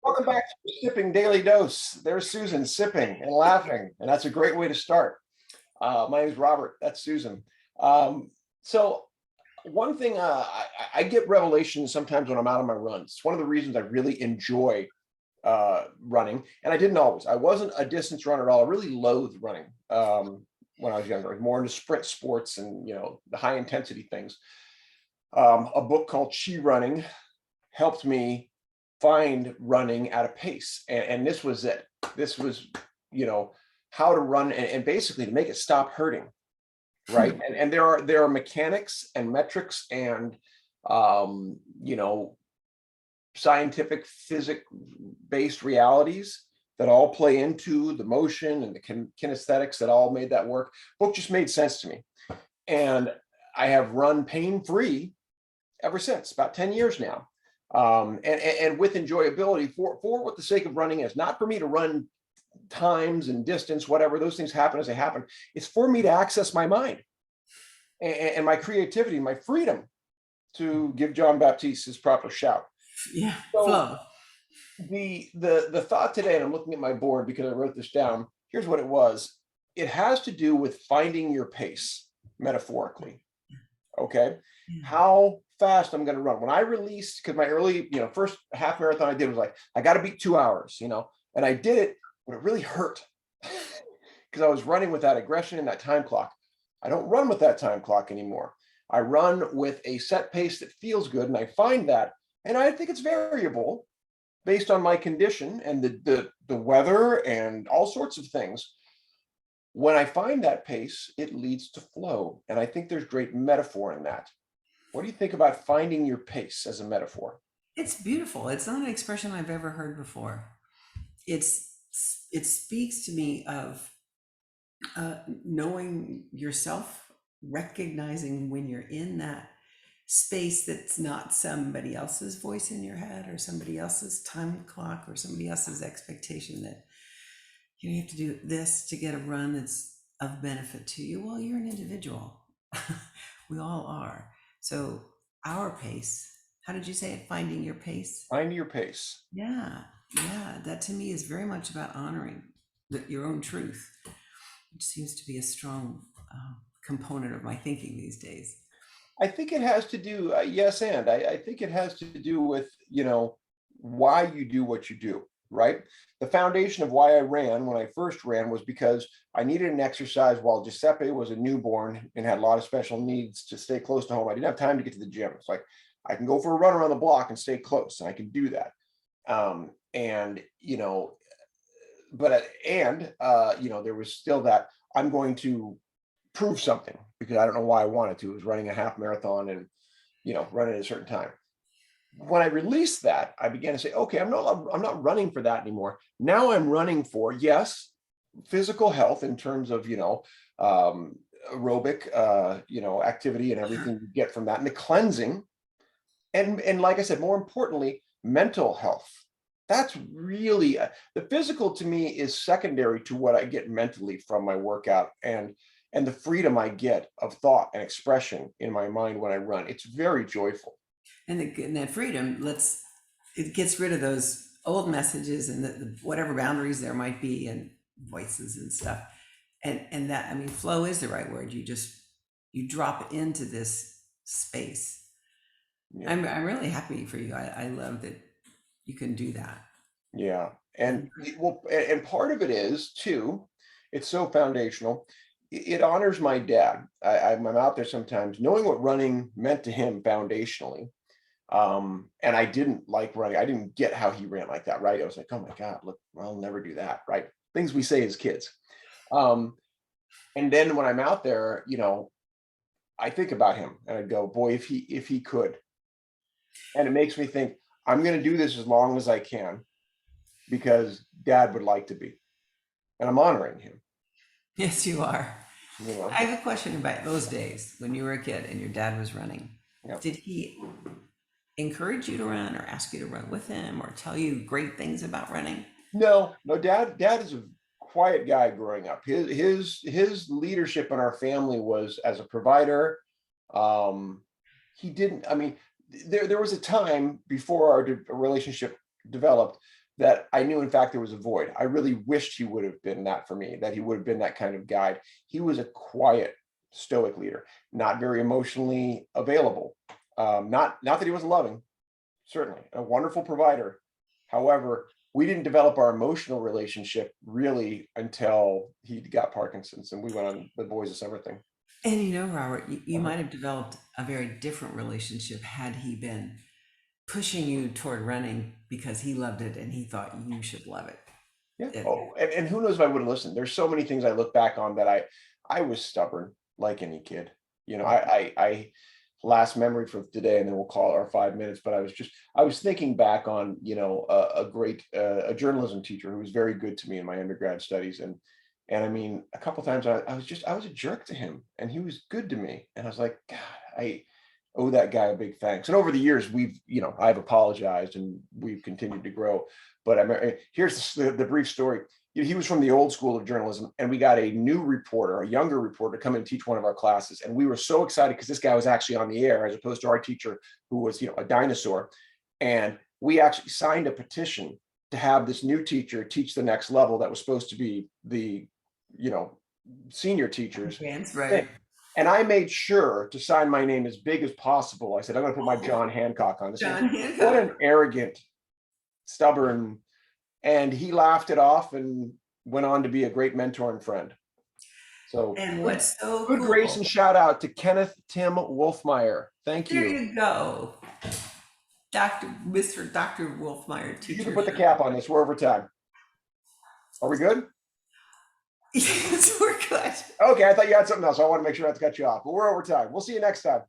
Welcome back to the Sipping Daily Dose. There's Susan sipping and laughing, and that's a great way to start. My name is Robert. That's Susan. So one thing I get revelations sometimes when I'm out on my runs. It's one of the reasons I really enjoy running, and I didn't always. I wasn't a distance runner at all. I really loathed running when I was younger. I was more into sprint sports and the high intensity things. A book called She Running helped me find running at a pace. And this was it. This was, how to run and basically to make it stop hurting. Right. And there are mechanics and metrics and, scientific physics based realities that all play into the motion and the kinesthetics that all made that work. Book just made sense to me. And I have run pain-free ever since, about 10 years now. And with enjoyability for what the sake of running is, not for me to run times and distance, whatever, those things happen as they happen. It's for me to access my mind and my creativity, my freedom, to give John Baptiste his proper shout. Yeah, So flow. the thought today, and I'm looking at my board because I wrote this down. Here's what it was. It has to do with finding your pace, metaphorically. Okay. Yeah. How fast I'm going to run. When I released, because my early, first half marathon I did was like, I got to beat 2 hours, and I did it, but it really hurt because I was running with that aggression and that time clock. I don't run with that time clock anymore. I run with a set pace that feels good, and I find that, and I think it's variable based on my condition and the weather and all sorts of things. When I find that pace, it leads to flow. And I think there's great metaphor in that. What do you think about finding your pace as a metaphor? It's beautiful. It's not an expression I've ever heard before. It's it speaks to me of knowing yourself, recognizing when you're in that space that's not somebody else's voice in your head or somebody else's time clock or somebody else's expectation that you have to do this to get a run that's of benefit to you. Well, you're an individual. We all are. So our pace, how did you say it? Finding your pace? Find your pace. Yeah, yeah. That to me is very much about honoring your own truth, which seems to be a strong component of my thinking these days. I think it has to do, yes, and I think it has to do with, why you do what you do, right? The foundation of why I ran when I first ran was because I needed an exercise while Giuseppe was a newborn and had a lot of special needs to stay close to home. I didn't have time to get to the gym. It's like, I can go for a run around the block and stay close, and I can do that. And, there was still that I'm going to prove something because I don't know why I wanted to. It was running a half marathon and, running at a certain time. When I released that, I began to say, okay, I'm not running for that anymore. Now I'm running for, yes, physical health in terms of, aerobic, activity and everything you get from that, and the cleansing. And like I said, more importantly, mental health. That's really the physical to me is secondary to what I get mentally from my workout and the freedom I get of thought and expression in my mind when I run. It's very joyful. And that freedom it gets rid of those old messages and whatever boundaries there might be and voices and stuff. And that, I mean, flow is the right word. You drop into this space. Yeah. I'm really happy for you. I love that you can do that. Yeah. And part of it is too, it's so foundational. It honors my dad. I'm out there sometimes knowing what running meant to him foundationally. And I didn't like running. I didn't get how he ran like that, right? I was like, oh my God, look, I'll never do that, right? Things we say as kids. And then when I'm out there, I think about him and I go, boy, if he could. And it makes me think, I'm going to do this as long as I can because dad would like to be. And I'm honoring him. Yes, you are. You know, I have a question about those days when you were a kid and your dad was running. yeah. Did he encourage you to run or ask you to run with him or tell you great things about running? No, dad is a quiet guy growing up. His leadership in our family was as a provider. He didn't, I mean, there was a time before our relationship developed that I knew, in fact, there was a void. I really wished he would have been that for me, that he would have been that kind of guide. He was a quiet, stoic leader, not very emotionally available. Not that he wasn't loving, certainly a wonderful provider. However, we didn't develop our emotional relationship really until he got Parkinson's and we went on the Boys of Summer thing. And you know, Robert, you Uh-huh. might have developed a very different relationship had he been pushing you toward running because he loved it and he thought you should love it. Yeah. It- Oh, and who knows if I would have listened. There's so many things I look back on that I was stubborn like any kid. You know, I last memory for today, and then we'll call our 5 minutes. But I was thinking back on, a great a journalism teacher who was very good to me in my undergrad studies, and I mean, a couple times I was a jerk to him, and he was good to me, and I was like, God, I owe that guy a big thanks. And over the years, I've apologized and we've continued to grow. But here's the brief story. He was from the old school of journalism, and we got a new reporter, a younger reporter, to come and teach one of our classes. And we were so excited because this guy was actually on the air, as opposed to our teacher, who was, a dinosaur. And we actually signed a petition to have this new teacher teach the next level that was supposed to be the, senior teachers That's thing. right. And I made sure to sign my name as big as possible. I said, I'm going to put my Oh, John Hancock on this. John What Hancock. an arrogant, stubborn, and he laughed it off and went on to be a great mentor and friend. So And good, what's so good grace cool, and shout out to Kenneth Tim Wolfmeyer. Thank there you. you go. Mr. Dr. Wolfmeyer, You can teacher. put the cap on this. We're over time. Are we good? Yes, we're good. Okay, I thought you had something else. I want to make sure I cut you off, but we're over time. We'll see you next time.